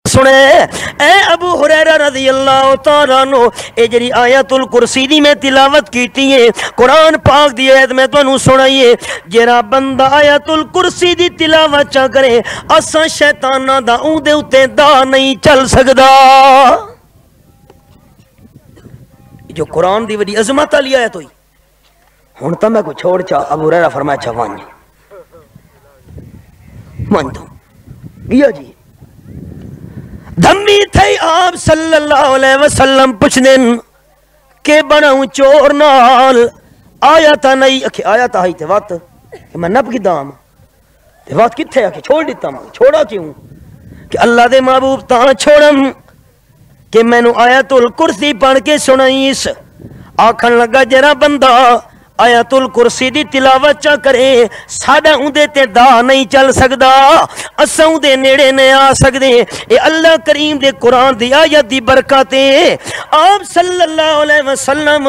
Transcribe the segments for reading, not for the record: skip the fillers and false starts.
سنے اے ابو ہریرہ رضی اللہ تعالیٰ عنہ اے جری آیت الکرسی دی میں تلاوت کیتی ہے قرآن پاک دی آیت میں تو انہوں سنائیے جرا بندہ آیت الکرسی دی تلاوت چا کرے اساں شیطانہ دا اون دے اتے دا نہیں چل سکدا جو قرآن دی وڈی عظمت علی آیت ہوئی ہن تا میں کو چھوڑ چا ابو ہریرہ فرمایا چا مان دو گیا جی دھمی تھے آپ صلی اللہ علیہ وسلم پوچھنن کہ بناؤں چور نال آیا تا نہیں اکھے آیا تا ہی تے وقت کہ میں نب کی دام تے وقت کتھے آکے چھوڑ دیتا ہوں چھوڑا کیوں کہ اللہ دے محبوب تاں چھوڑم کہ میں نو آیت الکرسی پڑھ کے سنائیس آکھن لگا جرا بندہ آیت الکرسی دی تلاوت چا کرے ساڑا اندے تے دا نہیں چل سکدا اساں اندے نیڑے نہیں آ سکدے اے اللہ کریم دے قرآن دی آیت دی برکاتے آپ صلی اللہ علیہ وسلم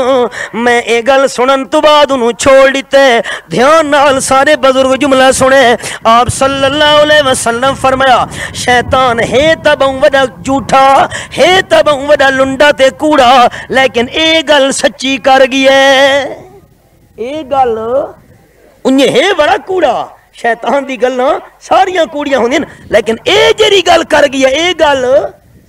میں اے گل سنن تو بعد انہوں چھوڑ دیتے دھیان نال سارے بزرگ جملہ سنے آپ صلی اللہ علیہ وسلم فرمایا شیطان ہے تباں وڈا جھوٹا ہے تباں وڈا لنڈا تے کوڑا لیکن اے گل سچی کر گیا ہے اے گل انہیں ہے بڑا کوڑا شیطان دی گل ساریاں کوڑیاں ہوندیں لیکن اے جری گل کر گیا اے گل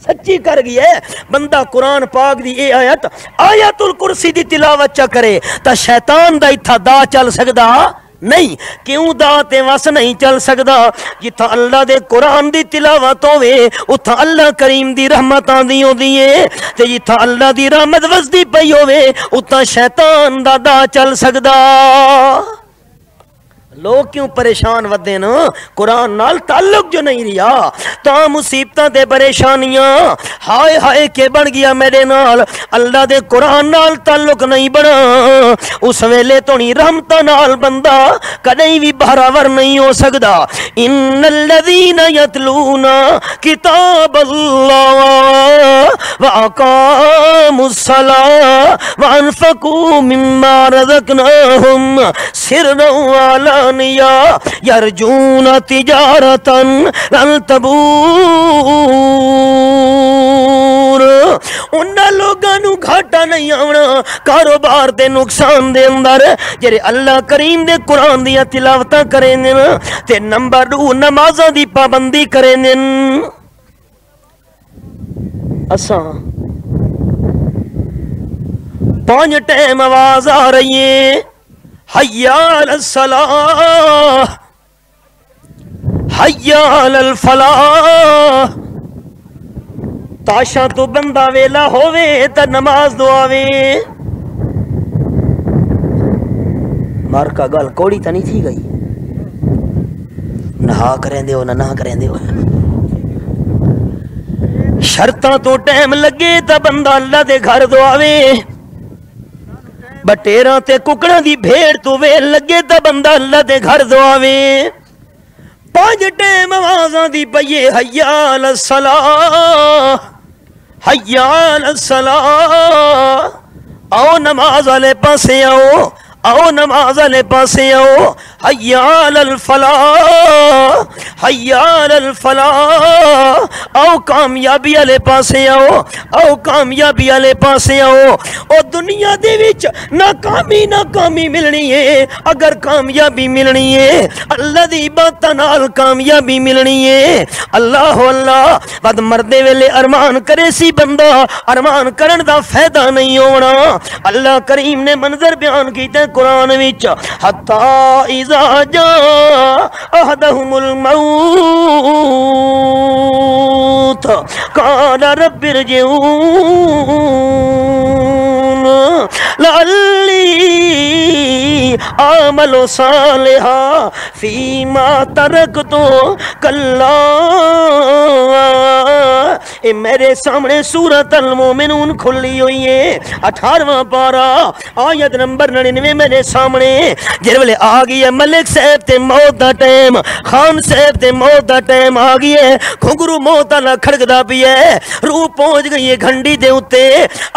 سچی کر گیا ہے بندہ قرآن پاک دی اے آیت الکرسی دی تلاوت چا کرے تا شیطان دا اتھا دا چل سکدا نہیں کیوں دا تے وس نہیں چل سکدا جتھا اللہ دے قرآن دی تلاوت ہوئے اتھا اللہ کریم دی رحمت آندی ہو دیئے تے جتھا اللہ دی رحمت وسدی پئی ہوئے اتھا شیطان دا چل سکدا لوگ کیوں پریشان ودے نا قرآن نال تعلق جو نہیں رہا تا مصیبتاں دے پریشانیاں ہائے ہائے کے بن گیا میرے نال اللہ دے قرآن نال تعلق نہیں بنا اس ویلے تو نہیں رحمتاں نال بندہ کدیں بھی بہراور نہیں ہو سکدا ان الذین یتلون کتاب اللہ واقاموا الصلاۃ وانفقوا مما رزقناہم سرا وعلانیہ یرجون تجارتا لن تبور انہاں لوگاں نو گھاٹا نہیں آونا کاروبار دے نقصان دے اندر جڑے اللہ کریم دے قرآن دیا تلاوتاں کریں تے نمبر 2 نمازاں دی پابندی کریں اساں 5 ٹائم آواز آ رہی ہے حی علی الصلاۃ حی علی الفلاح تاشا تو بندہ ویلا ہووے تا نماز دعاوے مار کا گل کوڑی تا نہیں تھی گئی نہا کریں دے ہو نہ کریں دے ہو شرطاں تو ٹائم لگے تا بندہ اللہ دے گھر دعاوے بٹیراں تے ککڑاں دی بھیڑ تو ویل لگے تا بندہ اللہ دے گھر دعاوے 5 ٹائم آوازاں دی پئیے حی علی الصلاۃ حی علی الصلاۃ آؤ نماز والے پاسے آؤ نماز والے پاسے آؤ حی علی الفلاح حی علی الفلاح آؤ کامیابی والے پاسے آؤ کامیابی والے پاسے آؤ او دنیا دے وچ ناکامی ملنی ہے اگر کامیابی ملنی ہے اللہ دی عبادت نال کامیابی ملنی ہے اللہ اللہ ود مردے ویلے ارمان کرے سی بندہ ارمان کرن دا فائدہ نہیں ہونا اللہ کریم نے منظر بیان کیتے قرآن وچ حتی اذا جاء احدهم الموت قال رب ارجعون لعلی اعمل صالحا فیما ترکت کلا اے میرے سامنے سورۃ المومنون کھلی ہوئی ہے 18واں پارہ آیت نمبر 99 میرے سامنے جس ویلے آ گئی ہے ملک صاحب تے موت دا ٹائم خان صاحب تے موت دا ٹائم آ گئی ہے گھنگرو موت والا کھڑکدا پیا ہے روح پہنچ گئی ہے گھنڈی دے اوتے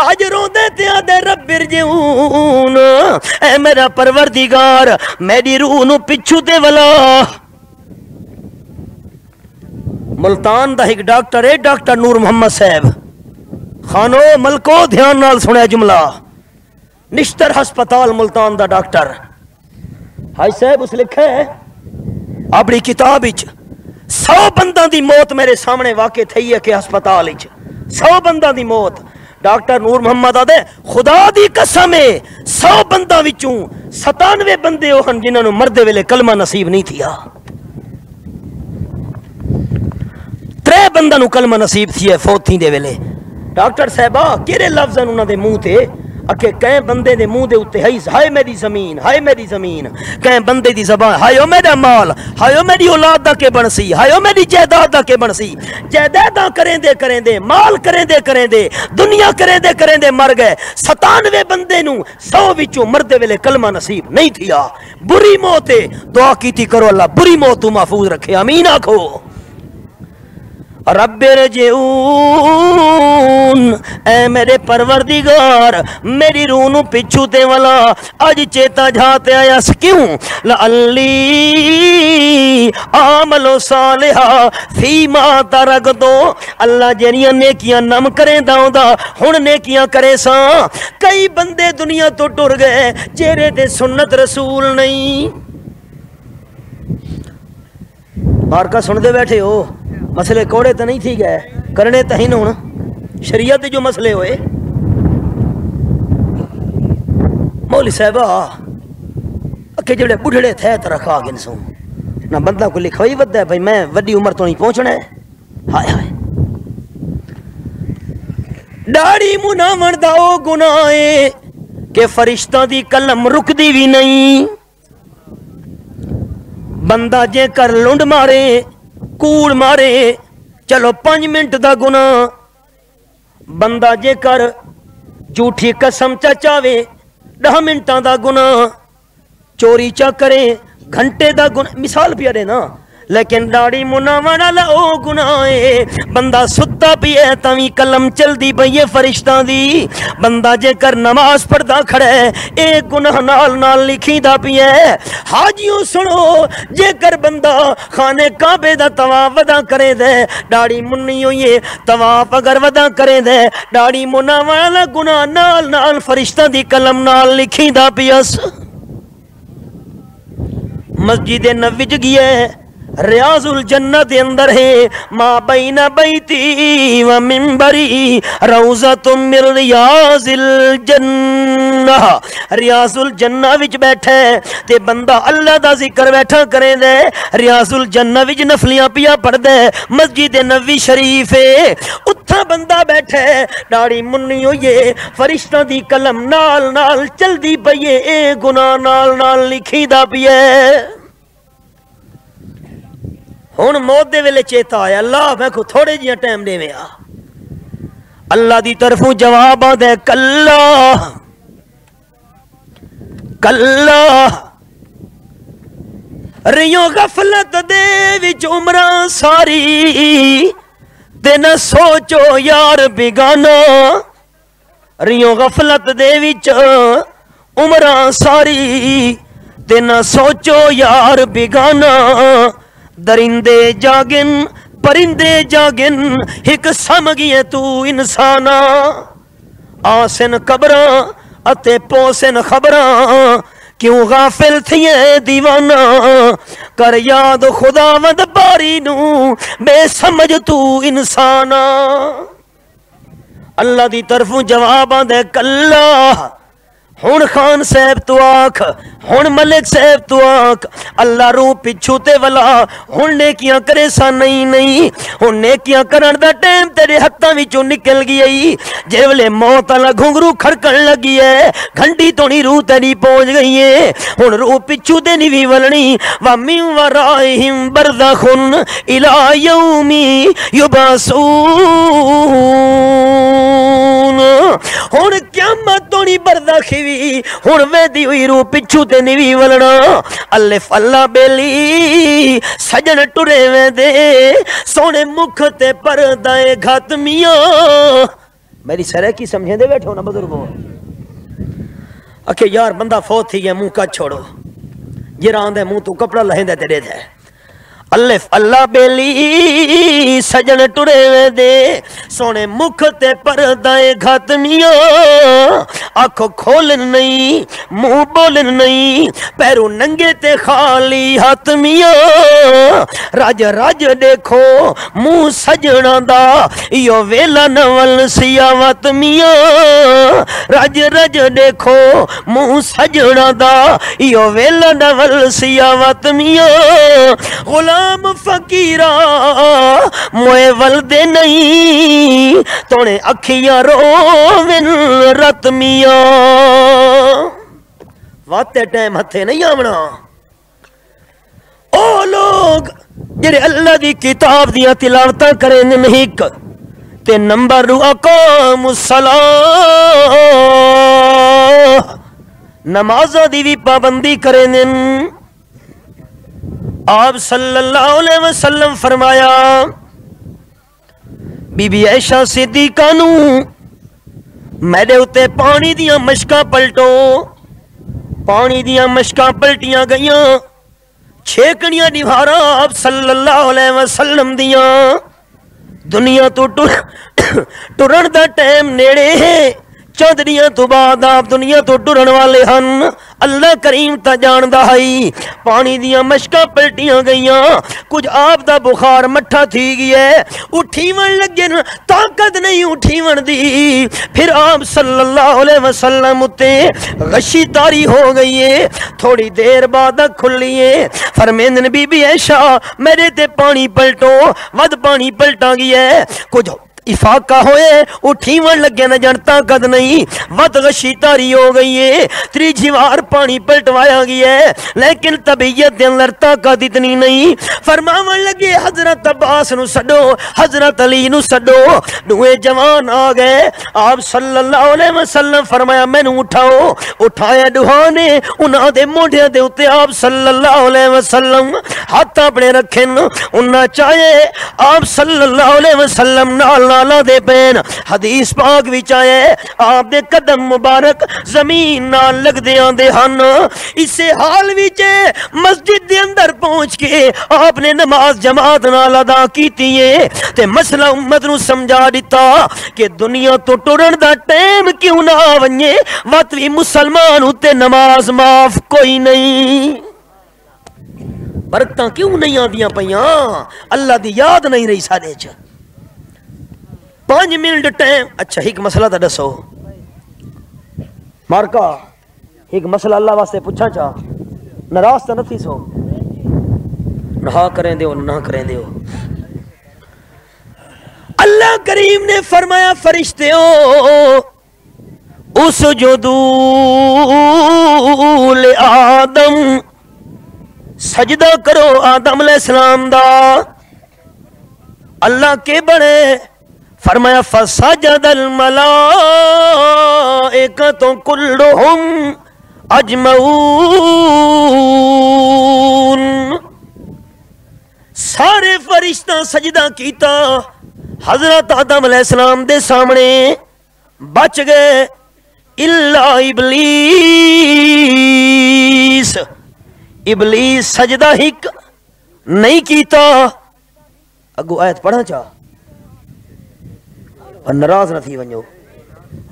اج روندے تے آدے رب ارجعون اے میرا پروردگار میری روح نو پچھو تے ولا ملتان دا ایک ڈاکٹر ہے ڈاکٹر نور محمد صاحب خانو ملکو دھیان نال سنیا جملہ نشتر ہسپتال ملتان دا ڈاکٹر ہائی صاحب اس لکھا ہے اپنی کتاب 100 بندہ دی موت میرے سامنے واقع تھی ہے کہ ہسپتال 100 بندہ دی موت ڈاکٹر نور محمد آدھے خدا دی قسم ہے 100 بندہ وچوں 97 بندے ہن جنہاں نوں مردے ویلے کلمہ نصیب نہیں تھیا 3 بندہ نوں کلمہ نصیب تھی ہے فوت تھی دے ویلے ڈاکٹر صاحبہ کیڑے لفظ انہاں دے منہ تے اکھے کہیں بندے دے منہ دے اوتے ہائے میری زمین ہائے میری زمین کہیں بندے دی زبان ہائے او میرا مال ہائے او میری اولاد دا کے بنسی ہائے او میری جائیداد دا کے بنسی جائیداداں کریں دے مال کریں دے دنیا کریں دے مر گئے 97 بندے نوں 100 وچوں مردے ویلے کلمہ نصیب نہیں تھیا بری موت ہے دعا کیتی کرو اللہ بری موت تو محفوظ رکھے آمین آکھو رب رجعون اے میرے پروردگار میری روح نو پچھو تے والا اج چیتا جھاتے آیا کیوں لعلی عملو صالحا فیما ترکتو اللہ جنیاں نیکیاں نم کریں دا ہن نیکیاں کرے ساں کئی بندے دنیا تو ٹر گئے چہرے تے سنت رسول نہیں مارکا سن دے بیٹھے ہو مسئلے کوڑے تو نہیں تھی گئے کرنے تو ہی نہ شریعت جو مسئلے ہوئے مولی صاحبہ اکھے جڑے بڑھڑے تھے تو رکھا گن سوں نہ بندہ کو لکھا ہی ودہ ہے بھائی میں وڈی عمر تو نہیں پہنچنا ہے ہائے ڈاڑی منامن دا او گناہے کہ فرشتہ دی قلم رک دی بھی نہیں بندہ جے کر لنڈ مارے کوڑ مارے چلو 5 منٹ دا گناہ بندہ جے کر جھوٹھی قسم چاچاوے 10 منٹاں دا گناہ چوری چا کرے گھنٹے دا گناہ مثال پیارے نا لیکن ڈاڑی مناوانا او گناہ ہے بندہ ستا پیے تاوی کلم چل دی بھئیے فرشتہ دی بندہ جے کر نماز پڑھدا کھڑے ایک گناہ نال لکھی دا پیے حاجیوں سنو جے کر بندہ خانے کعبے دا طواف ودا کرے دے ڈاڑی منیوں یہ طواف اگر ودا کرے دے ڈاڑی مناوانا گناہ نال فرشتہ دی کلم نال لکھی دا پیس مسجد نبوی گئے ریاض الجنہ دے اندر ہے ما بین بیتی و منبری روضۃ من ریاض الجنہ ریاض الجنہ وچ بیٹھے تے بندہ اللہ دا ذکر بیٹھا کرے دے ریاض الجنہ وچ نفلیاں پیا پڑھ دے مسجد نبوی شریف ہے اتھا بندہ بیٹھے ڈاڑی منی ہوئے فرشتہ دی قلم نال چل دی پئیے اے گناہ نال لکھی دا پیے ہون موت دے ویلے چیتا آیا اللہ میں کو تھوڑے جیاں ٹائم دے میں اللہ دی طرفوں جواب دے کلا ریوں غفلت دے وچ عمران ساری تے نہ سوچو یار بگانا ریوں غفلت دے وچ عمران ساری تے نہ سوچو یار بگانا درندے جاگن پرندے جاگن ایک سمگیے تو انسانا آسن قبراں اتے پوسن خبراں کیوں غافل تھیے دیوانا کر یاد خداوند باری نو بے سمجھ تو انسانا اللہ دی طرفوں جواب دے کلا ہون خان صاحب تو آکھ ہون ملک صاحب تو آکھ اللہ روح پچھو تے والا ہون نیکیاں کرے سا نہیں ہون نیکیاں کرن دا ٹائم تیرے ہتھاں وچوں نکل گئی جے ویلے موت والا گھنگرو کھڑکن لگی ہے گھنٹی تونی روح تیری پہنچ گئی ہے ہون روح پچھو تے نہیں بھی ولنی وَمِن وَرَائِهِمْ بَرْزَخٌ إِلَى يَوْمِ يُبْعَثُونَ ہون قیامت تونی برداخی وی ہون ویدی ہوئی روح پچھو تے نہیں بھی ولنا الف اللہ بیلی سجن ٹرے ویدے سونے مکھ تے پردائے گھات میاں میری سرے کی سمجھیں دے بیٹھو نا بزرگو اکھے یار بندہ فوت تھی گیا منہ کا چھوڑو یہ ران دے منہ تو کپڑا لہیں دے تیرے دے الف اللہ بیلی سجن ٹرے وے دے سونے مکھ تے پردائے گھاتمیاں آنکھوں کھولن نہیں منہ بولن نہیں پیروں ننگے تے خالی ہاتمیاں راج راج دیکھو منہ سجنا دا یو ویلا نول سیاوت میاں راج راج دیکھو منہ سجنا دا یو ویلا نول سیاوت میاں غلام فقیرہ موئے ولدے نہیں تونے اکھیاں روون رت میاں واتے ٹائم ہتھے نہیں آمنا او لوگ جڑے اللہ دی کتاب دیاں تلاوتاں کریں نہیں تے نمبر اقام الصلاۃ نمازاں دی بھی پابندی کریں آپ صلی اللہ علیہ وسلم فرمایا بی بی عائشہ صدیقہ نو میرے اتے پانی دیاں مشکاں پلٹو پانی دیاں مشکاں پلٹیاں گئیاں چھیکڑیاں دیوارا آپ صلی اللہ علیہ وسلم دیاں دنیا تو ٹرن دا ٹائم نیڑے ہے چودریاں تو بعد آپ دنیا تو ٹرن والے ہن اللہ کریم تا جاندہ ہائی پانی دیاں مشکاں پلٹیاں گئیاں کچھ آپ دا بخار مٹھا تھی گیا اٹھیون لگے طاقت نہیں اٹھیون دی پھر آپ صلی اللہ علیہ وسلم اتے غشی تاری ہو گئی ہے تھوڑی دیر بعد کھلی ہے فرمیندن بی بی عائشہ میرے تے پانی پلٹو ود پانی پلٹا گیا ہے کچھ افاقہ ہوئے اٹھیون لگے نہ جان طاقت نہیں ود غشی تاری ہو گئی ہے تریجی وار پانی پلٹوایا گیا ہے لیکن طبیعت دے اندر طاقت اتنی نہیں فرماون لگے حضرت عباس نو سڈو حضرت علی نو سڈو دوئے جوان آ گئے آپ صلی اللہ علیہ وسلم فرمایا میں نو اٹھاؤ اٹھایا دوہانے انہاں دے موڑے دے اتے آپ صلی اللہ علیہ وسلم ہاتھ اپنے رکھن انہاں چاہے آپ صلی اللہ علیہ وسلم نال نالا دے پین حدیث پاک بھی چاہے آپ دے قدم مبارک زمین نال لگ دے آندے ہن اسے حال وچے مسجد دے اندر پہنچ کے آپ نے نماز جماعت نال ادا کیتی ہے تے مسئلہ امت نو سمجھا دیتا کہ دنیا تو ٹرن دا ٹائم کیوں نہ ونجے وقت بھی مسلمان ہوتے نماز معاف کوئی نہیں برکتاں کیوں نہیں آندیاں پیاں اللہ دی یاد نہیں رہی سارے چ 5 منٹ ٹائم اچھا ایک مسئلہ تا دسو مارکا ایک مسئلہ اللہ واسطے پوچھا چاہ ناراض تو نہ تھی سو نہ کریں دیو نہ کریں دیو اللہ کریم نے فرمایا فرشتیوں اسجدوا لآدم سجدہ کرو آدم علیہ السلام دا اللہ کے بڑے فرمایا فسجد الملائکۃ کلھم اجمعون سارے فرشتہ سجدہ کیتا حضرت آدم علیہ السلام دے سامنے بچ گئے الا ابلیس ابلیس سجدہ ہک نہیں کیتا اگو آیت پڑھا چاہ اور ناراض نہ تھی ونجو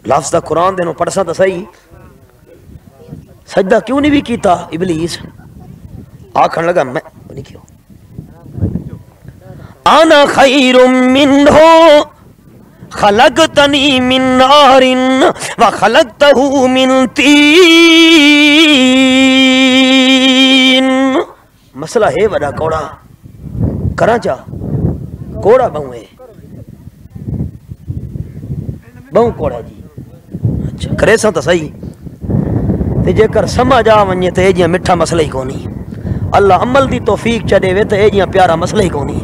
لفظ دا قرآن دے نو پڑھسا تا صحیح سجدہ کیوں نہیں بھی کیتا ابلیس آکھن لگا میں نہیں کیوں انا خیر منہ خلقتنی من نار وخلقتہ من تین مسئلہ ہے بڑا کوڑا کراں چاہ کوڑا بہوں ہے بہوں کوڑا جی اچھا کرے سا تا صحیح تے جے کر سمجھ آ ونجے تے جیاں مٹھا مسئلہ ہی کونی اللہ عمل دی توفیق چڑے وے تے جیاں پیارا مسئلہ ہی کونی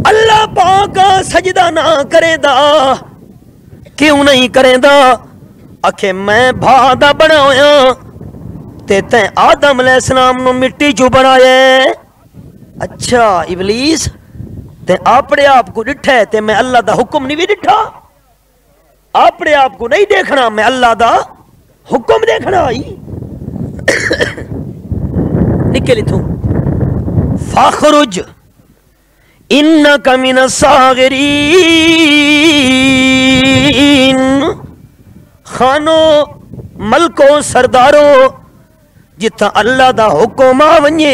اللہ پاک سجدہ نہ کرے دا کیوں نہیں کرے دا اکھے میں بھادا بنایا تے تیں آدم علیہ السلام نو مٹی جو بنایا اچھا ابلیس تے اپنے آپ کو ڈٹھا ہے تے میں اللہ دا حکم نہیں بھی ڈٹھا اپنے آپ کو نہیں دیکھنا میں اللہ دا حکم دیکھنا آئی نکلی تھوں فاخرج انک من الصاغرین، خانو ملکو سردارو جتھا اللہ دا حکم آ ونجے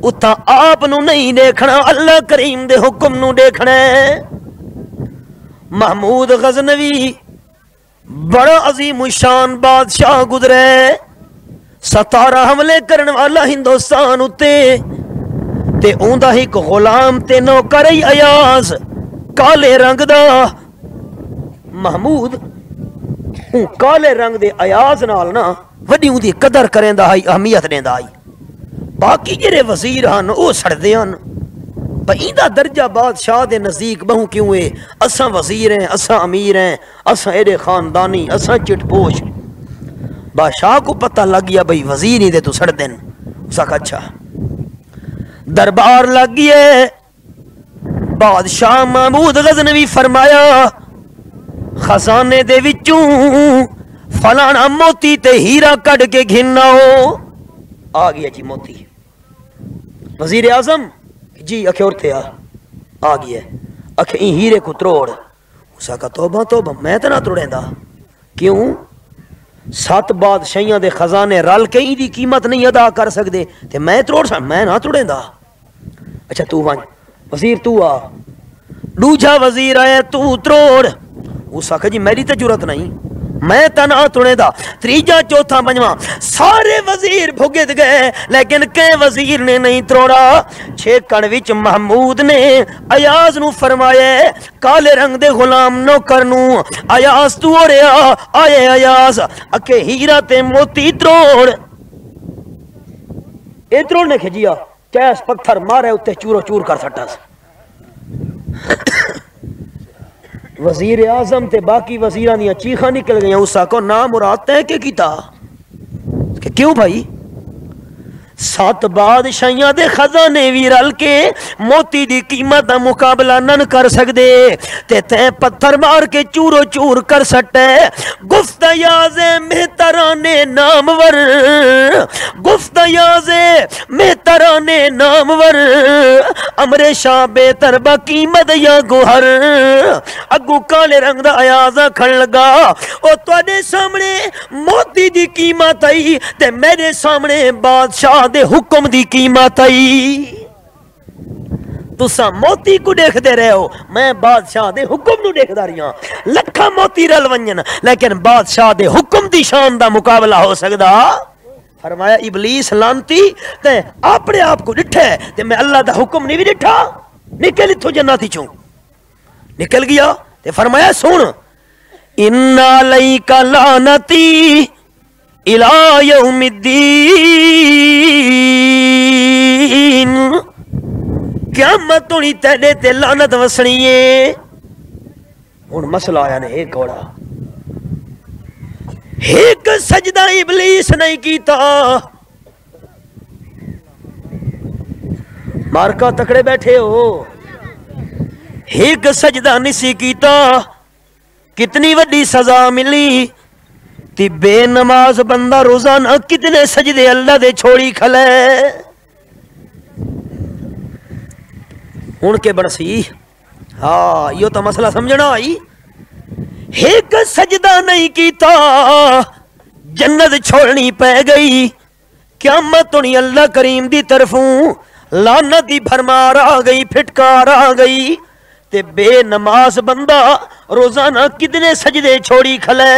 اتھا آپ نو نہیں دیکھنا، اللہ کریم دے حکم نو دیکھنا ہے۔ محمود غزنوی بڑا عظیم الشان بادشاہ گزرے، 17 حملے کرن والا ہندوستان اتے، تے اوندا ایک غلام تے نوکر ایاز کالے رنگ دا۔ محمود کالے رنگ دے ایاز نال نا وڈی اون دی قدر کریندا ہے، اہمیت دیندا ہے۔ باقی جڑے وزیر ہن او سڑدے ہن، ایندا درجہ بادشاہ دے نزدیک بہوں کیوں ہے؟ اساں وزیر ہیں، اساں امیر ہیں، اساں ایڈے خاندانی، اساں چٹ پوش۔ بادشاہ کو پتہ لگ گیا بھئی وزیر ہی دے تو سڑ دین، اس کا اچھا دربار لگ گیا۔ بادشاہ محمود غزنوی فرمایا خزانے دے وچوں فلانا موتی تے ہیرا کڈ کے گھننا ہو۔ آ گیا جی موتی، وزیر اعظم جی اکھے اور تھے آ گیا، اکھے این ہیرے کو تروڑ۔ اس کا توبہ توبہ میں تے نہ توڑیں دا، کیوں؟ 7 بادشاہیاں دے خزانے رل کے این دی قیمت نہیں ادا کر سکدے تے میں تروڑ سا، میں نہ توڑیں دا۔ اچھا تو وان وزیر تو آ، دوجا وزیر آیا تو تروڑ۔ اس کا جی میری تے جرت نہیں، میں تنہ توڑیں دا۔ تریجا چوتھا پنجواں سارے وزیر بھگت گئے لیکن کئی وزیر نے نہیں تروڑا۔ چھیکڑ وچ محمود نے ایاز نو فرمایا کالے رنگ دے غلام نوکر نو، ایاز تو رہا آئے ایاز اکے ہیرا تے موتی تروڑ۔ اے تروڑ نے کھجیا کیس پتھر مارے اتے چورو چور کر سٹا۔ وزیر اعظم تے باقی وزیران دیا چیخاں نکل گئیں، اس کو نام مراد تے کہ کیتا کہ کیوں بھائی؟ 7 بادشاہیاں دے خزانے وی رل کے موتی دی قیمت دا مقابلہ نہ کر سکدے تے تے پتھر مار کے چورو چور کر سٹے۔ گفت یاز مہتران نامور، گفت یاز مہتران نامور، امر شاہ بہتر با قیمت یا گوہر۔ اگو کالے رنگ دا ایازا کھڑ لگا، او تواڈے سامنے موتی دی قیمت آئی تے میرے سامنے بادشاہ دے حکم دی قیمت آئی۔ تسا موتی کو دیکھ دے رہے ہو، میں بادشاہ دے حکم نو دیکھ دا رہی ہاں۔ لکھا موتی رل ونجن لیکن بادشاہ دے حکم دی شان دا مقابلہ ہو سکدا؟ فرمایا ابلیس لانتی تے اپنے آپ کو ڈٹھے تے میں اللہ دا حکم نہیں بھی ڈٹھا، نکل اتھو جناتی چوں نکل گیا تے فرمایا سن ان علیک لعنتی الى یوم الدین، قیامت ہونی تیرے تے لعنت وسنی ہے۔ ہن مسئلہ آیا نے ایک گوڑا، ایک سجدہ ابلیس نہیں کیتا، مارکا تکڑے بیٹھے ہو، ایک سجدہ نسی کیتا، کتنی وڈی سزا ملی؟ تی بے نماز بندہ روزانہ کتنے سجدے اللہ دے چھوڑی کھلے۔ ان کے بڑسی ہاں یہ تو مسئلہ سمجھنا آئی، ایک سجدہ نہیں کیتا جنت چھوڑنی پہ گئی، قیامت ہونی اللہ کریم دی طرفوں لعنت دی بھرمار آ گئی، پھٹکار آ گئی تے بے نماز بندہ روزانہ کتنے سجدے چھوڑی کھلے۔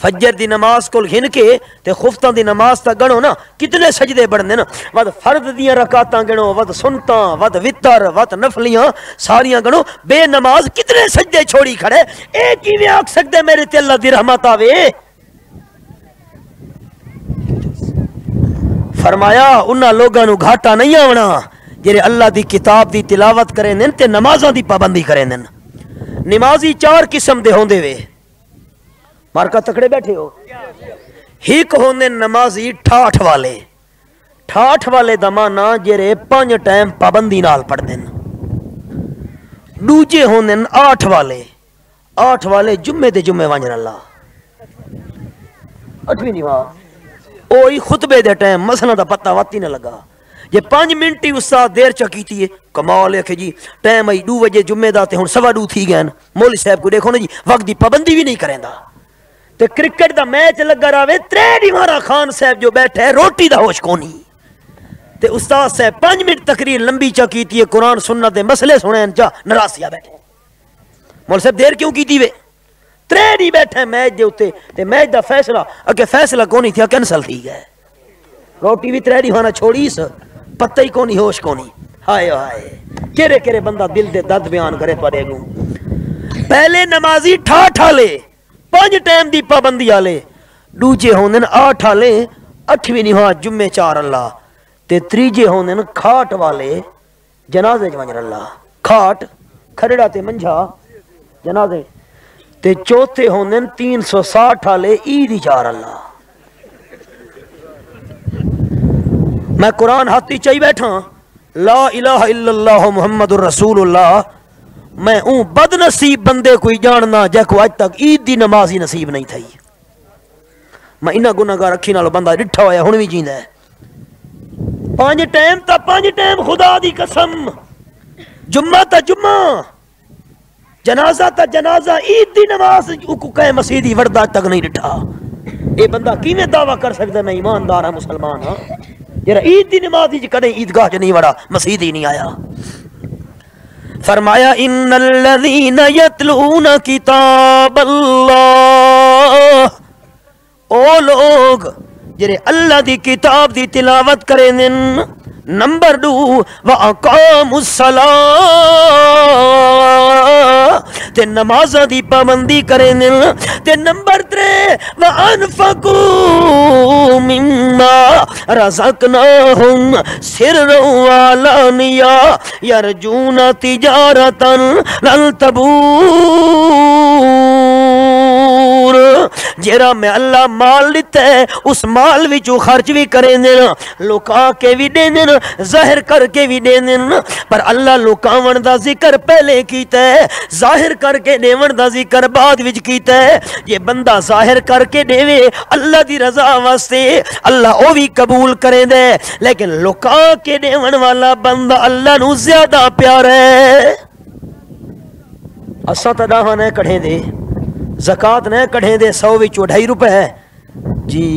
فجر دی نماز کو گھن کے تے خفتہ دی نماز تا گنو نا کتنے سجدے بڑھنے نا، ود فرد دیاں رکاتاں گنو، ود سنتاں، ود وطر، ود نفلیاں ساریاں گنو، بے نماز کتنے سجدے چھوڑی کھڑے۔ ایک ہی میں آکھ سکتے میرے تے اللہ دی رحمت آوے؟ فرمایا انہاں لوگاں نو گھاٹا نہیں آونا جڑے اللہ دی کتاب دی تلاوت کریں دن تے نمازاں دی پابندی کریں دن۔ نمازی 4 قسم دے ہوندے وے، مارکا تکڑے بیٹھے ہو۔ ایک ہوندے نمازی ٹھاٹھ والے، ٹھاٹھ والے دمانا جڑے 5 ٹائم پابندی نال پڑھ دن۔ دوجے ہوندے 8 والے، 8 والے جمعے دے جمعے وانجن اللہ، 8ویں نماز اوہی خطبے دے ٹائم مسئلہ دا پتہ واتی نہ لگا، جے 5 منٹ ہی استاد دیر چا کیتی ہے کمال ہے کہ جی ٹائم آئی 2 بجے جمعے دا تے ہن 2:15 تھی گئے مولوی صاحب کو دیکھو نا جی وقت دی پابندی بھی نہیں کریندا تے کرکٹ دا میچ لگا راوے 3 دیوارا خان صاحب جو بیٹھے ہے روٹی دا ہوش کونی تے استاد صاحب 5 منٹ تقریر لمبی چا کیتی ہے قرآن سنت دے مسئلے سنین چا نراسیا بیٹھے مولوی صاحب دیر کیوں کیتی وے 3 دی بیٹھے میچ دے ہوتے تے میچ دا فیصلہ اگے فیصلہ کونی تھیا کینسل تھی گئے روٹی بھی 3 دیوارا چھوڑی اس پتہ ہی کونی ہوش کونی ہائے ہائے کیرے کیرے بندہ دل دے درد بیان کرے پڑے گو پہلے نمازی ٹھا لے 5 ٹائم دی پابندی آلے دوجے ہوندن 8 آلے 8ویں نہاد جمعے 4 اللہ تے تریجے ہوندن کھاٹ والے جنازے جوانجر اللہ کھاٹ کھڑڑا تے منجھا جنازے تے چوتھے ہوندن 360 آلے عید 4 اللہ میں قرآن ہاتھی چاہی بیٹھا لا الہ الا اللہ محمد الرسول اللہ میں اون بد نصیب بندے کوئی جاننا جے کو آج تک عید دی نماز ہی نصیب نہیں تھئی میں انہا گناہگار رکھی نالو بندہ ڈٹھا ہویا ہن بھی جیندہ ہے 5 ٹائم تا 5 ٹائم خدا دی قسم جمعہ تا جمعہ جنازہ تا جنازہ عید دی نماز کو کہے مسیدی وردہ تک نہیں ڈٹھا اے بندہ کیویں دعویٰ کر سکتا میں ایماندار ہے مسلمان ہاں جرا عید دی نماز ہی کدیں عیدگاہ چ نہیں وڑا مسجد ہی نہیں آیا فرمایا ان الذین یتلون کتاب اللہ او لوگ جرے اللہ دی کتاب دی تلاوت کریں نمبر 2 وَأَقَامُوا الصَّلَاةَ تے نمازہ دی پابندی کریں تے نمبر 3 وَأَنفَقُوا مِمَّا رَزَقْنَاهُمْ سِرًّا وَعَلَانِيَةً يَرْجُونَ تِجَارَةً لَن تَبُورَ جیرا میں اللہ مال لیتا ہے اس مال وچوں خرچ بھی کریں دینا لوکا کے بھی دیں دینا ظاہر کر کے بھی دیں دینا پر اللہ لوکاون دا ذکر پہلے کیتا ہے ظاہر کر کے دیون دا ذکر بعد وچ کیتا ہے یہ بندہ ظاہر کر کے دیوے اللہ دی رضا واسطے اللہ او بھی قبول کریں دے لیکن لوکا کے دیون والا بندہ اللہ نو زیادہ پیار ہے اساں تداہاں نے کڑھیں دے زکاة نہ کڑھیں دے 100 وچوں 2.5 روپے جی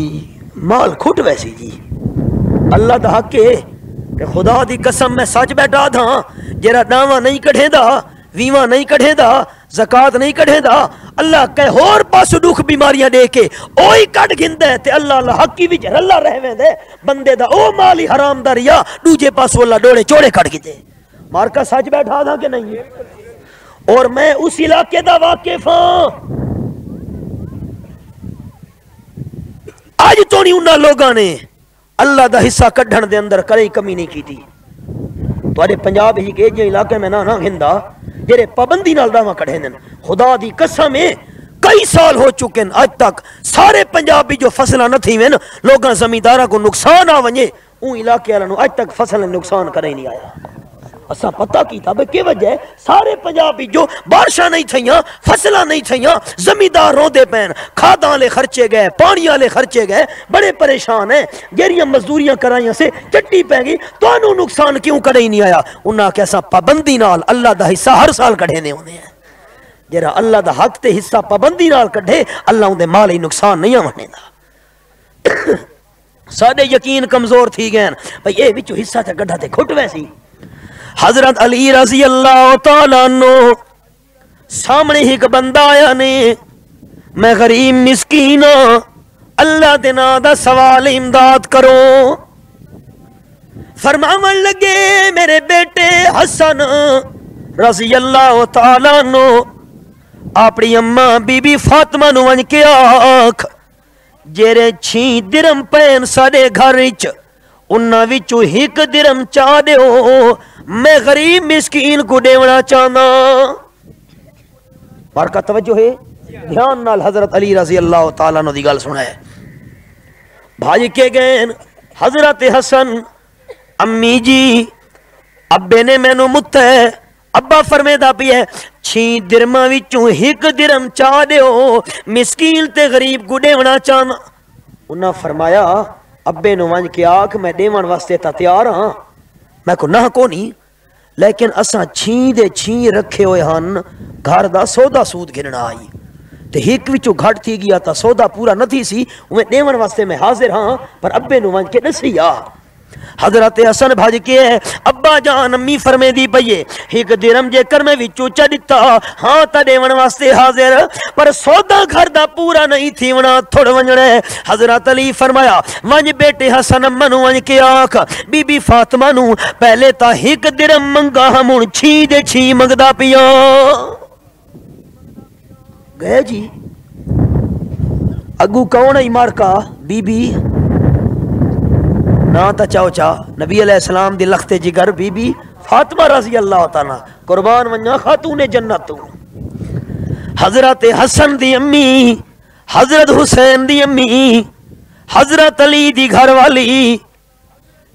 مال کھٹ ویسی جی اللہ دا حق ہے کہ خدا دی قسم میں سچ بیٹھا تھا جیرا داواں نہیں کڑھیں دا ویواں نہیں کڑھیں دا زکاة نہیں کڑھیں دا اللہ کہ ہور پاس دکھ بیماریاں دے کے اوہی کٹ گھندے تے اللہ حق کی وچ رلا رہویں دے بندے دا او مالی حرام دا ریا دوجے پاس اللہ ڈوڑے چوڑے کٹ گھندے مارکا سچ بیٹھا تھا کہ نہیں اور میں اس علاقے دا واقف ہاں آج تو نہیں انہا لوگاں نے اللہ دا حصہ کڈھن دے اندر کرے کمی نہیں کی تھی تو آدھے پنجاب ہی کے جو علاقے میں نہ گھندا جیرے پابندی نال داواں کڑھے دن خدا دی قسم ہے کئی سال ہو چکے ہیں آج تک سارے پنجابی جو فصلہ نہ تھی وین لوگاں زمیندارہ کو نقصان آ ونجے اون علاقے والوں آج تک فصل نقصان کرے نہیں آیا اساں پتہ کی تھا بے کی وجہ سارے پنجابی جو بارشاں نہیں تھیاں فصلہ نہیں تھیاں زمیندار روندے پین کھاداں لے خرچے گئے پانیاں لے خرچے گئے بڑے پریشان ہیں جیریاں مزدوریاں کرائیاں سے چٹی پہ گئی تو انہوں نقصان کیوں کرے ہی نہیں آیا انہاں کیسا پابندی نال اللہ دا حصہ ہر سال کڑھے نے ہونے ہیں جیرا اللہ دا حق تے حصہ پابندی نال کڑھے اللہ ان دے مال ہی نقصان نہیں آنے دا سادے یقین کمزور تھی گئے بھئی اے بچو حصہ تے کڑھا تے کھٹ ویسی حضرت علی رضی اللہ تعالیٰ عنہ سامنے ہی ایک بندہ آیا نے میں غریب مسکین اللہ دینا دا سوال امداد کرو فرماون لگے میرے بیٹے حسن رضی اللہ تعالیٰ عنہ اپنی اماں بی بی فاطمہ نو ون کے آکھ جیرے 6 درم پین ساڑے گھر وچ انہاں وچوں 1 درم چاہ دیو میں غریب مسکین کو دیونا چاہنا بارکہ توجہ ہے دھیان نال حضرت علی رضی اللہ تعالیٰ نے دی گل سنا ہے بھائی کے گئے حضرت حسن امی جی ابے نے میں نو مت ہے ابا فرمے دا پی ہے 6 درمہ وچوں 1 درم چاہ دیو مسکین تے غریب کو دیونا چاہنا انہاں فرمایا ابے نو ونج کے آکھ میں دیون واسطے تا تیار ہاں میں کو نہ کو نہیں لیکن اساں چھین دے چھین رکھے ہوئے ہن گھر دا سودا سود گھننا آئی تے ہک وچوں گھٹ تھی گیا تا سودا پورا نہ تھی سی اویں دیون واسطے میں حاضر ہاں پر ابے نو ونج کے نسی آ حضرت حسن بھاج کے ابا جان امی فرمے دی پئیے ایک درم جے کر میں وچوں چا دتا ہاں تا دیون واسطے حاضر پر سودا گھر دا پورا نہیں تھی ونا تھوڑ ونجنا ہے حضرت علی فرمایا ونج بیٹے حسن اما نو ونج کے آکھ بی بی فاطمہ نو پہلے تا ایک درم منگا ہمون چھی دے چھی منگدا پیا گئے جی اگو کون ہے مارکا بی بی نا تا چاو چا نبی علیہ السلام دی لخت جگر بی بی فاطمہ رضی اللہ تعالیٰ قربان ونجا خاتون جنت حضرت حسن دی امی حضرت حسین دی امی حضرت علی دی گھر والی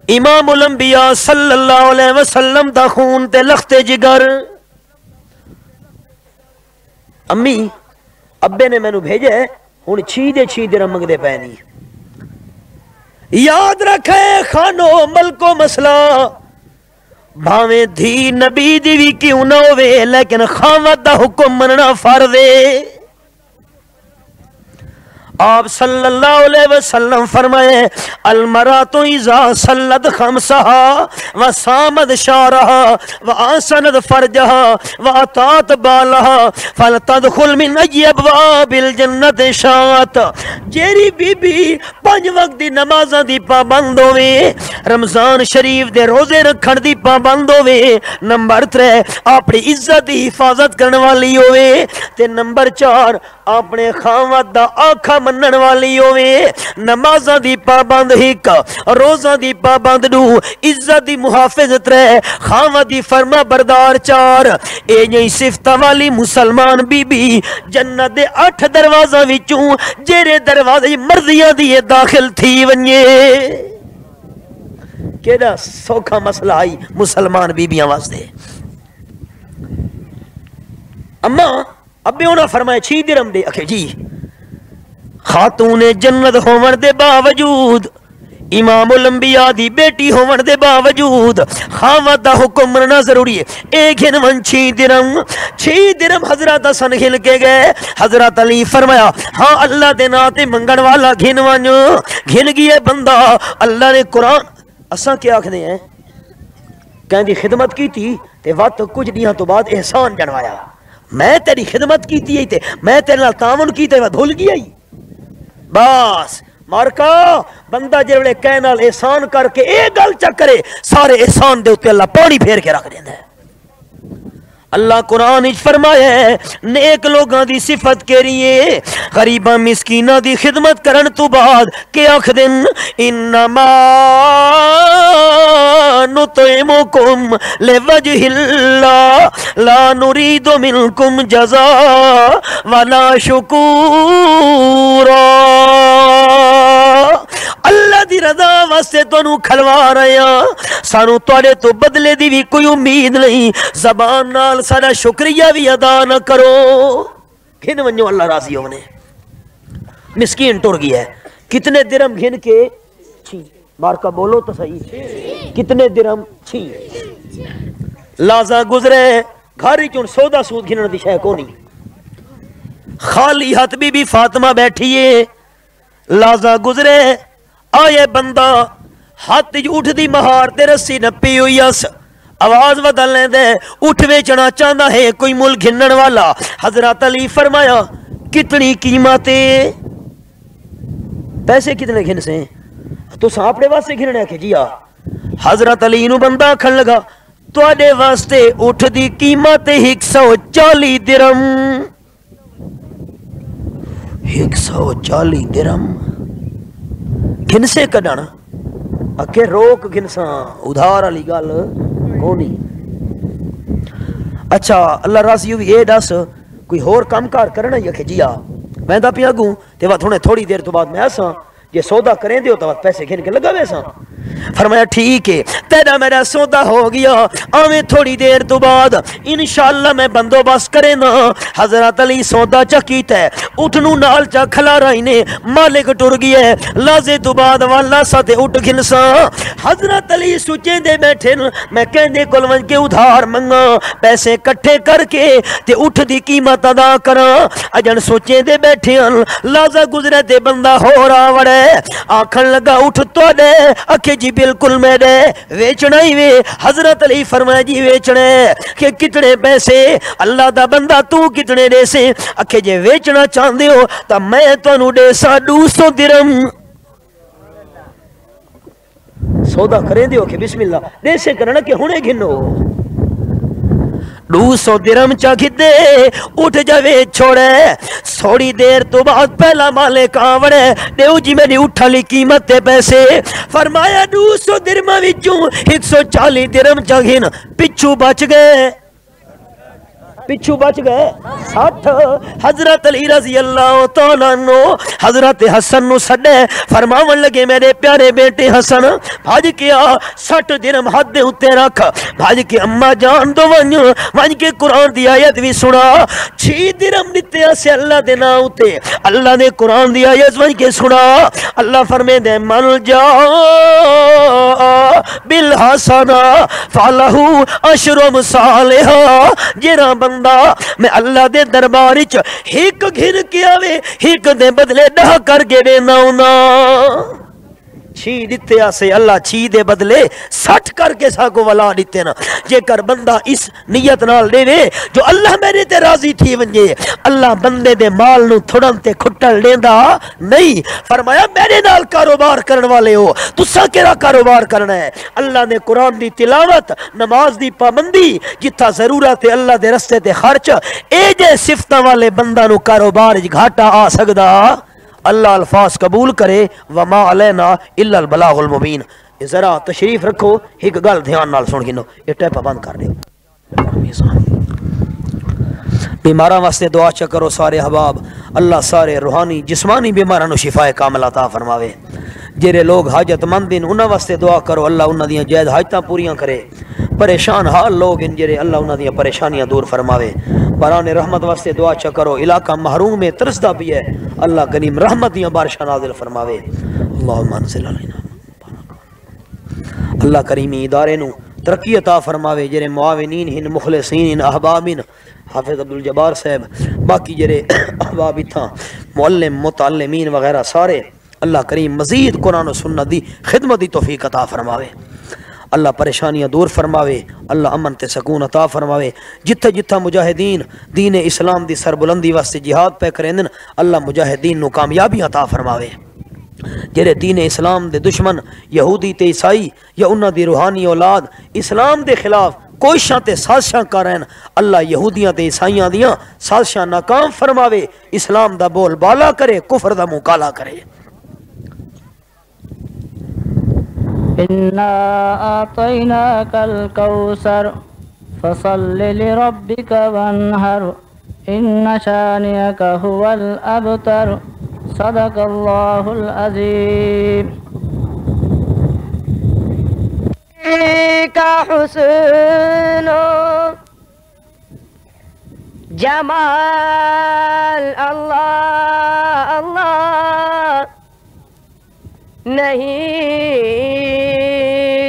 امام الانبیاء صلی اللہ علیہ وسلم دا خون تے لخت جگر امی ابے نے میں نو بھیجے ہن چھی دے درم منگ دے پینی یاد رکھے خانو ملکو مسئلہ بھاویں دھی نبی دی بھی کیوں نہ ہوئے لیکن خامد دا حکم مننا فرض ہے آپ صلی اللہ علیہ وسلم فرمائے المرات اذا صلت خمسها وصامت شعرها وآسنت فرجها واتات بالها فلتدخل من اي ابواب الجنت شاءت جیری بی بی 5 وقت دی نمازاں دی پابند ہوے رمضان شریف دے روزے رکھن دی پابند ہوے نمبر 3 اپنی عزت دی حفاظت کرن والی ہوے تے نمبر 4 اپنے خاوند دا آکھا منن والی ہوئے نمازاں دی پابند ہک روزاں دی پابند نو عزت دی محافظت رہے خاوند دی فرما بردار 4 اے جئی صفت والی مسلمان بی بی جنت دے 8 دروازہ وچوں جیرے دروازے مرضیاں دی داخل تھی ونجے کیڑا سوکھا مسئلہ آئی مسلمان بیبیاں واسطے اما ابے انہاں فرمائے 6 درم دے اکھے جی خاتون جنت ہون دے باوجود امام الانبیاء دی بیٹی ہون دے باوجود خاوند دا حکم مننا ضروری ہے ایک گھن من 6 درم حضرت حسن گھن کے گئے حضرت علی فرمایا ہاں اللہ دے ناتے منگن والا گھن ون گھن گئے بندہ اللہ نے قرآن اساں کیا آکھدے ہیں کہیں دی خدمت کی تھی تے وقت کچھ دیاں تو بعد احسان جنوایا میں تیری خدمت کی تھی تے میں تیرے نال تعاون کی تے بھول گیا ہی بس مارکا بندہ جڑے کہے نال احسان کر کے اے گل چکرے سارے احسان دے اوتے اللہ پانی پھیر کے رکھ دیندا ہے اللہ قرآن اچ فرمایا ہے نیک لوگاں دی صفت کیریے غریباں مسکیناں دی خدمت کرن تو بعد کہ آکھدن انما نطعمکم لوجہ اللہ لا نرید منکم جزاء ولا شکورا اللہ دی رضا واسطے تانوں کھلوا رہے ہاں سانو تواڈے تو بدلے دی بھی کوئی امید نہیں زبان نال سارا شکریہ بھی ادا نہ کرو گھن ونجو اللہ راضی ہونے مسکین ٹر گیا ہے کتنے درم گھن کے 6 مارکا بولو تو صحیح کتنے درم 6 لازا گزرے گھاری چون سودا سود گھنن دی شے کونی خالی ہاتھ بی فاطمہ بیٹھیے لازا گزرے آئے بندہ ہاتھ اٹھ دی مہار تے رسی نپی ہوئی اس آواز بدل لیں دے اٹھ ویچنا چاہتا ہے کوئی مل گھنن والا حضرت علی فرمایا کتنی قیمتیں پیسے کتنے گھن سے تو ساپڑے واسطے گھننے کہ جی حضرت علی نو بندہ کھن لگا تو آڈے واسطے اٹھ دی قیمت 140 درم 140 درم گھن سے کڈانا اکے روک گھنساں ادھار علی گل کونی اچھا اللہ راضی ہوئی اے دس کوئی ہور کام کار کرنا یا کہ جیا میں پیا گوں تے بات ہونے تھوڑی دیر تو بعد میں ایسا جے سودا کریں دیو تو پیسے گھن کے لگا ویسا فرمایا ٹھیک ہے تیرا میرا سودا ہو گیا، آویں تھوڑی دیر تو بعد انشاءاللہ میں بندوبست کرے نا۔ حضرت علی سودا چا کیتا ہے، اٹھنو نال چا کھلا رائی نے، مالک ٹر گیا ہے، لازے تو بعد والا ساتھ اٹھ گھنسا۔ حضرت علی سوچے دے بیٹھے نا، میں کہندے کل ون کے ادھار منگا، پیسے کٹھے کر کے تے اٹھ دی قیمت ادا کرا۔ اجن سوچے دے بیٹھے ہیں، لازا گزرے تے بندہ ہو رہا وڑے، آکھن لگا اٹھ تو دے، اکھے جی بالکل میرے ویچنا ہی وے۔ حضرت علی فرمایا جی ویچنے کہ کتنے پیسے؟ اللہ دا بندہ تو کتنے دے سے؟ اکھے جی ویچنا چاہندے ہو تا میں تانوں دے سا 200 درم۔ سودا کریں دیو کہ بسم اللہ دے سے کرنا کہ ہونے گھنو 200 درم چا گھدے، اٹھ جاوے چھوڑے۔ تھوڑی دیر تو بعد پہلا مالک آوڑے، دیو جی میری اٹھالی قیمت تے پیسے۔ فرمایا 200 درم وچوں 140 درم چا گھن، پچھو بچ گئے، پچھو بچ گئے 60۔ حضرت علی رضی اللہ تعالیٰ عنہ حضرت حسن نو سڈے، فرماون لگے میرے پیارے بیٹے حسن بھاج کے آ، 60 درم حد دے ہوتے رکھ، بھاج کے اما جان دو ونج کے قرآن دی آیت بھی سنا۔ 6 درم دیتے اسے اللہ دے نا ہوتے، اللہ نے قرآن دی آیت ونج کے سنا۔ اللہ فرمے دے من جا بالحسنہ فلہ عشر امثالہا، جیرا بندہ میں اللہ دے دربار وچ ہک گھن کے آوے، ہک دے بدلے 10 کر کے دینا ہونا۔ 6 دیتے آسے اللہ 6 دے بدلے 60 کر کے ساکو والا دیتے نا۔ جے کر بندہ اس نیت نال دے وے جو اللہ میرے تے راضی تھی ونجے، اللہ بندے دے مال نو تھوڑن تے کھٹل دیندا نہیں۔ فرمایا میرے نال کاروبار کرن والے ہو، تسا کیڑا کاروبار کرنا ہے؟ اللہ نے قرآن دی تلاوت، نماز دی پابندی، جتھا ضرورت ہے اللہ دے رستے تے خرچ، اے جے صفتاں والے بندہ نو کاروبار وچ گھاٹا آ سکدا۔ اللہ الفاظ قبول کرے، وما علینا الا البلاغ المبین۔ ذرا تشریف رکھو، ایک گل دھیان نال سن گنو، یہ ٹیپا بند کر دیو۔ بیماراں واسطے دعا چا کرو سارے احباب، اللہ سارے روحانی جسمانی بیماراں نو شفا کامل عطا فرماوے۔ جڑے لوگ حاجت مند ہیں انہاں واسطے دعا کرو، اللہ انہاں دیاں جائز حاجتاں پوریاں کرے۔ پریشان حال لوگ ان جڑے، اللہ انہاں دیاں پریشانیاں دور فرماوے۔ باران رحمت واسطے دعا چا کرو، علاقہ محروم میں ترسدا بھی ہے، اللہ غنیم رحمت دیاں بارشاں نازل فرماوے۔ اللہم انزل علینا، اللہ کریمی ادارے نو ترقی عطا فرماوے، جڑے معاونین ہن، مخلصین ہن، احباب ہن، حافظ عبدالجبار صاحب، باقی جڑے احباب تھا معلم متعلمین وغیرہ سارے، اللہ کریم مزید قرآن و سنت دی خدمت دی توفیق عطا فرماوے، اللہ پریشانیاں دور فرماوے، اللہ امن تے سکون عطا فرماوے۔ جتھے جتھا مجاہدین دین اسلام دی سربلندی واسطے جہاد پہ کریندن، اللہ مجاہدین نو کامیابی عطا فرماوے۔ جڑے دین اسلام دے دشمن یہودی تے عیسائی یا انہاں دی روحانی اولاد اسلام دے خلاف کوششاں تے سازشاں کرن، اللہ یہودیاں تے عیسائیاں دیاں سازشاں ناکام فرماوے، اسلام دا بول بالا کرے، کفر دا مقابلہ کرے۔ إنا أعطيناك الكوثر فصل لربك وانهر إن شانئك هو الأبتر صدق الله العظيم. کا حسن جمال اللہ اللہ نہیں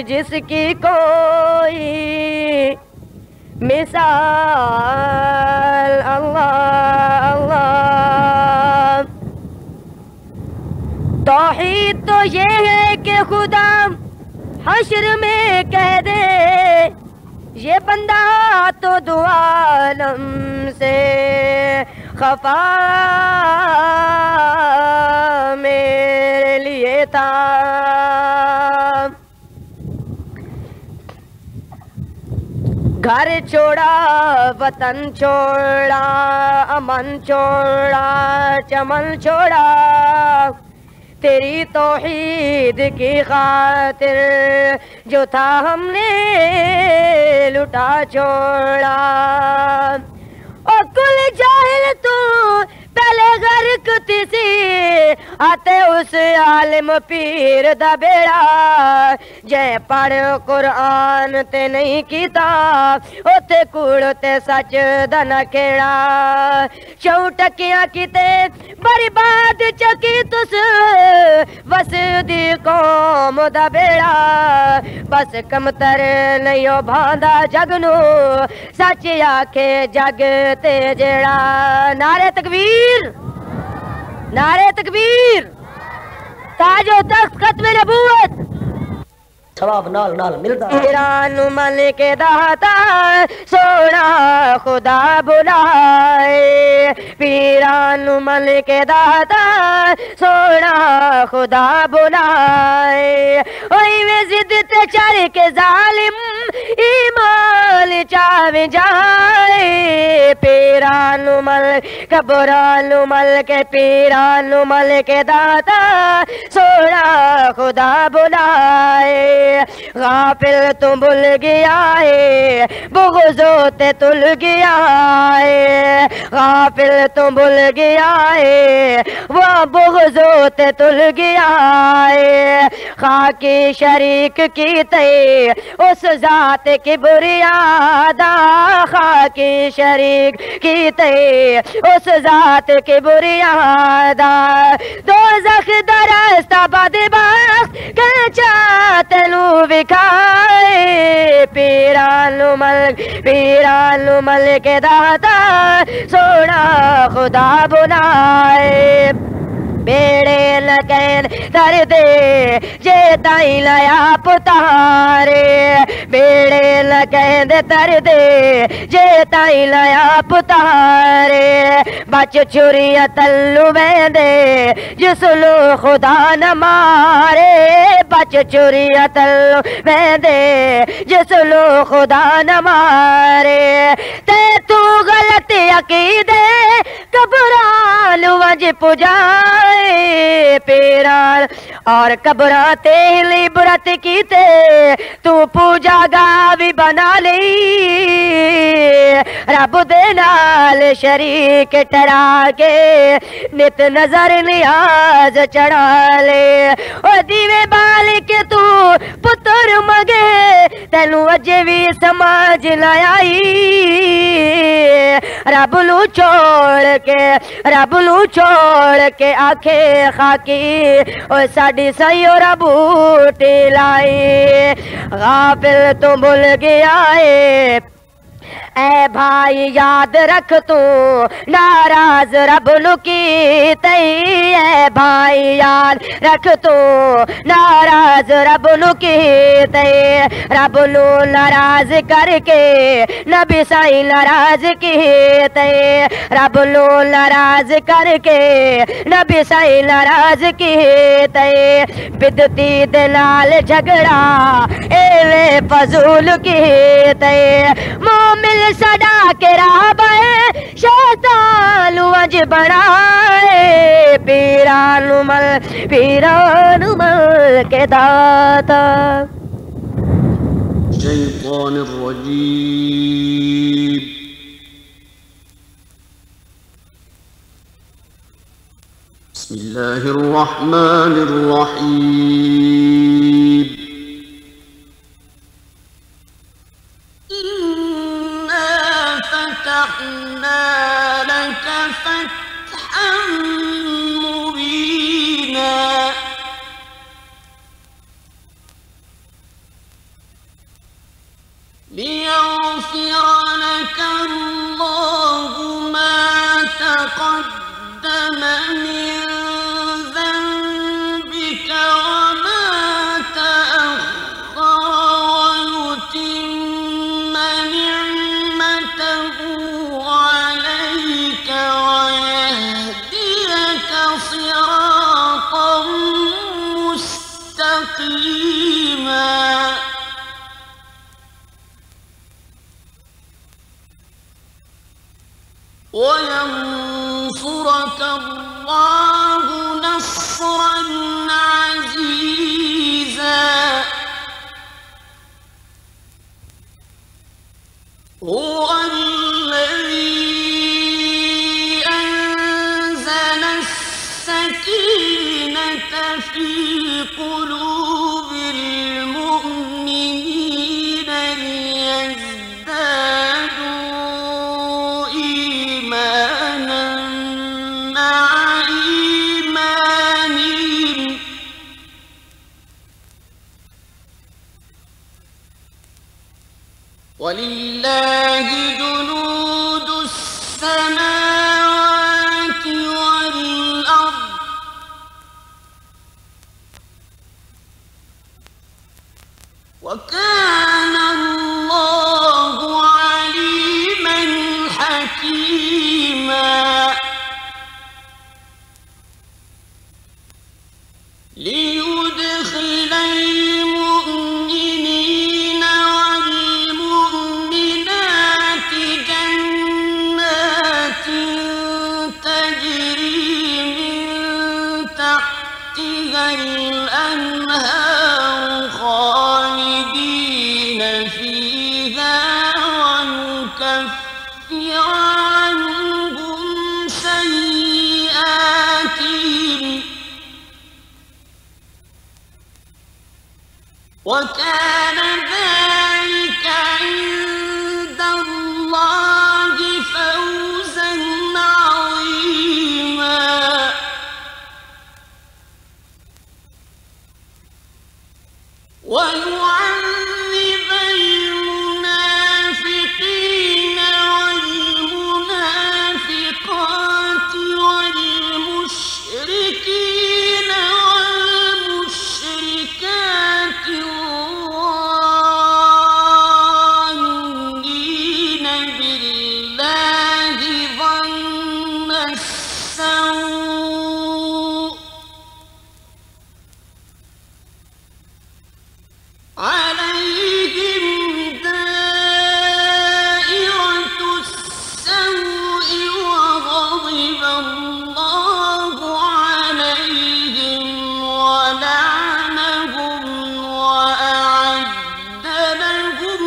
جس کی کوئی مثال اللہ اللہ۔ توحید تو یہ ہے کہ خدا حشر میں کہہ دے یہ بندہ تو دو عالم سے خفا میرے لیے تھا۔ گھر چھوڑا وطن چھوڑا امن چھوڑا چمن چھوڑا تیری توحید کی خاطر جو تھا ہم نے لٹا چھوڑا۔ اور کل جاہل تو پہلے غرق تھی آتے اس عالم پیر دا بیڑا جے پڑھ قرآن تے نہیں کیتا اوتے کوڑ تے سچ دا نہ کھیڑا چوں ٹکیاں کیتے برباد چکی تس وس دی قوم دا بیڑا بس کمتر نہیں او بھاندا جگ نو سچ آکھے جگ تے جیڑا نعرہ تکبیر نعرہ تکبیر تاج و تخت ختم نبوت ثواب نال نال ملدا پیران مل کے داتا سونا خدا بلائے پیران مل کے داتا سونا خدا بلائے اوئی میں ضد تے چار کے ظالم ایمان چاویں جائے پیران مل کبران مل کے پیران مل کے داتا سونا خدا بلائے غافل تو بھول گیا ہے بغضوں تے تل گیا ہے غافل تو بھول گیا ہے وہ بغضوں تے تل گیا ہے خاکی شریک کی تے اس ذات کبریا دا خاکی شریک کی تے اس ذات کبریا دا دوزخ دا راستہ بدبخت کچا تلو وکھائے پیران مل کے داتا سونا خدا بنائے بیڑے لگین تر دے جے تائیں لیا پتارے بیڑے لگین تر دے جے تائیں لیا پتارے بچ چوریاں تلو بیندے جس لو خدا نہ مارے بچ چوریاں تلو بیندے جس لو خدا نہ مارے تے تو غلط عقیدے قبران وج پجائے پیران اور قبران تیلی برت کیتے تو پوجا گا بھی بنا لی رب دے نال شریک ٹرا کے نت نظر نیاز چڑھا لے او دیوے بال کے تو پتر مگے تینو اجے بھی سمجھ نہ آئی رب لو چھوڑ کے آکھے خاکی او ساڈی سائیو ربوٹی لائی غافل تو بھول گیا ہے اے بھائی یاد رکھ تو ناراض رب نو کیتے اے بھائی یاد رکھ تو ناراض رب نو کیتے رب نو ناراض کر کے نبی سائیں ناراض کیتے رب نو ناراض کر کے نبی سائیں ناراض کیتے بدتی دے نال جھگڑا ایویں فضول کیتے مومن سڑا کے راہ بے شیطان وج بنائے پیران مل کے داتا الشیطان الرجیم بسم اللہ الرحمن الرحیم فتحنا لك فتحا مبينا ليغفر لك الله ما تقدم من ذنبك وما تأخر ويتم نعمته عليك ويهديك صراطا مستقيما وينصرك الله نصرا عزيزا هو الذي أنزل السكينة في قلوب المؤمنين ليزدادوا إيمانا مع إيمانهم ولله جنود السماوات والأرض وكان الله عليما حكيما ليدخل المؤمنين والمؤمنات جنات تجري من تحتها الأنهار خالدين فيها ويكفر عنهم سيئاتهم وكان ذلك عند الله فوزا عظيما ويعذب المنافقين والمنافقات والمشركين والمشركات الظانين بالله ظن السوء عليهم دائرة السوء وغضب الله عليهم ولعنهم وأعد لهم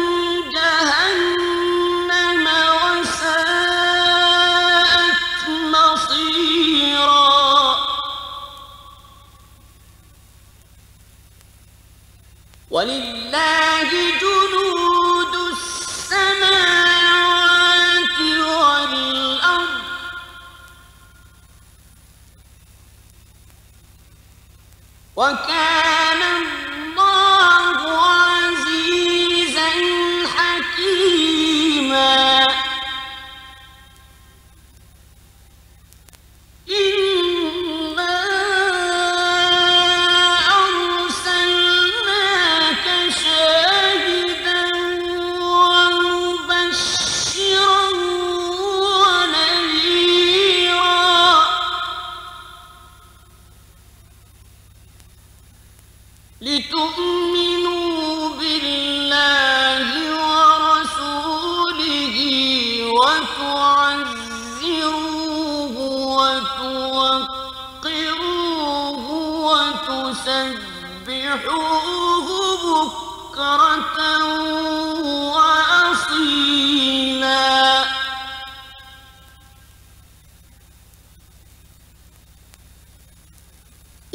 جهنم وساءت مصيرا ولله جنود السماوات والأرض وكان الله عزيزا حكيما إنا أرسلناك شاهدا ومبشرا ونذيرا لتؤمنوا بالله ورسوله وتعزروه وتوقروه وتسبحوه بكرة وأصيلا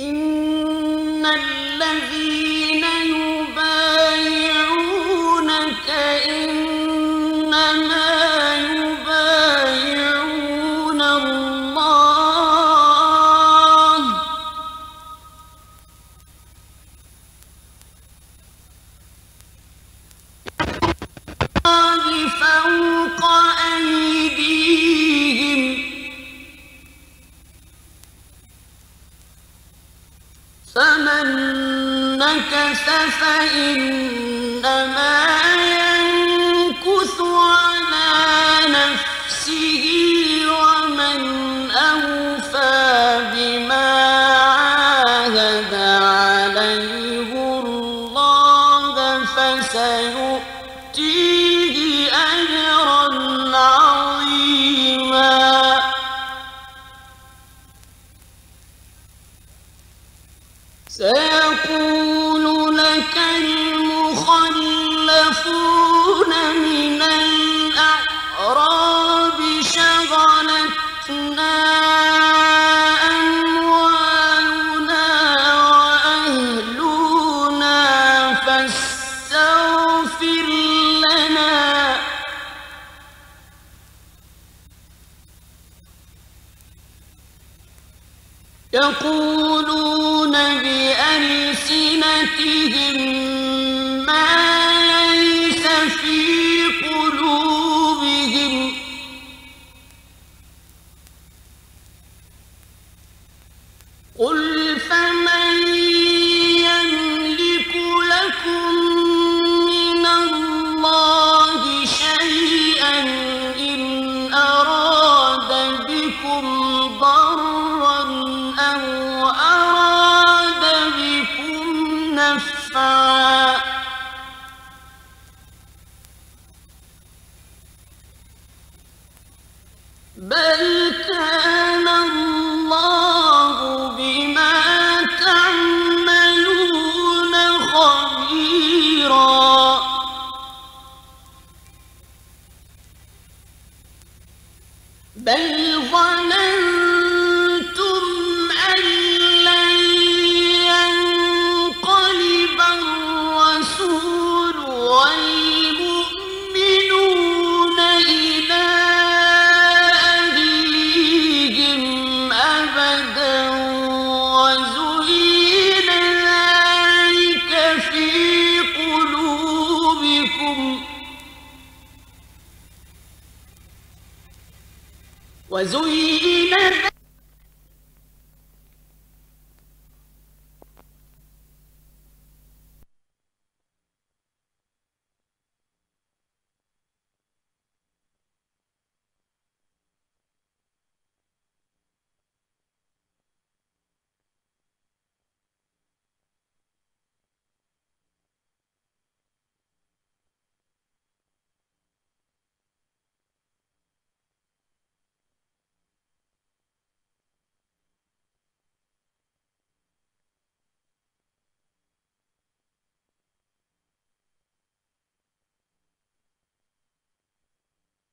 إن الذين يبايعونك إنما يبايعون الله فوق أيديهم فمن نكث فإنما ينكث على نفسه ومن أوفى بما عاهد عليه الله فسيؤتيه أجرا عظيما سيقول لك المخلفون من الأعراب شهادة يقولون بألسنتهم ما ليس في قلوبهم قل فمن يملك لكم من الله شيئا إن أراد بكم ضرا أو أراد بكم نفعا بل كان الله بما تعملون خبيرا بل ظننتم أن لن ينقلب الرسول والمؤمنون إلى أهليهم أبدا وزين ذلك في قلوبكم وزين